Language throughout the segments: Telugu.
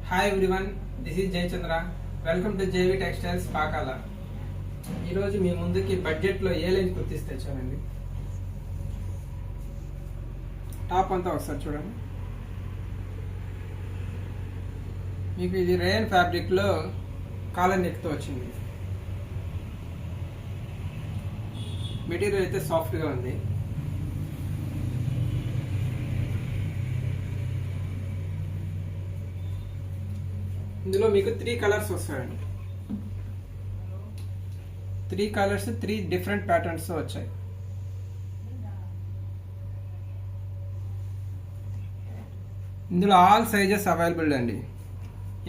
Hi everyone, this is Jayachandra. Welcome to JV textiles Pakala. ఈరోజు మీ ముందుకి బడ్జెట్లో ఏ లైన్ కుర్తీస్ తెచ్చానండి. టాప్ అంతా ఒకసారి చూడండి. మీకు ఇది రేయన్ ఫ్యాబ్రిక్లో కాలర్ నెక్తో వచ్చింది. మెటీరియల్ అయితే సాఫ్ట్గా ఉంది. ఇందులో మీకు 3 కలర్స్ వస్తాయండి. 3 కలర్స్ 3 డిఫరెంట్ ప్యాటర్న్స్ వచ్చాయి. ఇందులో ఆల్ సైజెస్ అవైలబుల్ అండి.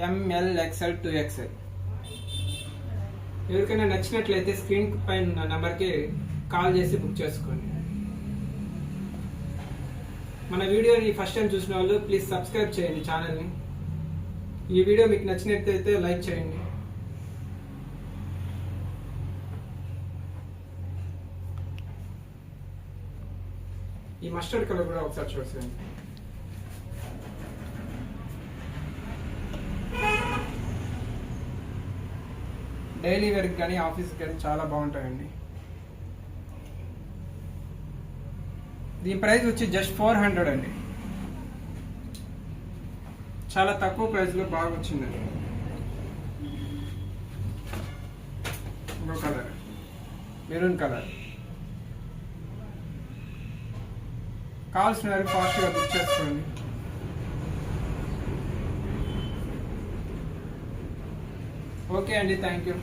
ML, XL, 2XL. ఎవరికైనా నచ్చినట్లయితే స్క్రీన్ పైన నెంబర్కి కాల్ చేసి బుక్ చేసుకోండి. మన వీడియోని ఫస్ట్ టైం చూసిన వాళ్ళు ప్లీజ్ సబ్స్క్రైబ్ చేయండి ఛానల్ని. ఈ వీడియో మీకు నచ్చినట్లయితే లైక్ చేయండి. ఈ మస్టర్డ్ కలర్ కూడా ఒకసారి చూసేయండి. డైలీ వేర్కి కానీ ఆఫీస్కి కానీ చాలా బాగుంటాయండి. దీని ప్రైస్ వచ్చి జస్ట్ 400 అండి. చాలా తక్కువ ప్రైస్లో బాగా వచ్చిందండి. ఇంకో కలర్ మెరూన్ కలర్. కావాల్సిన వారికి ఫాస్ట్గా బుక్ చేసుకోండి. ఓకే అండి, థ్యాంక్ యూ.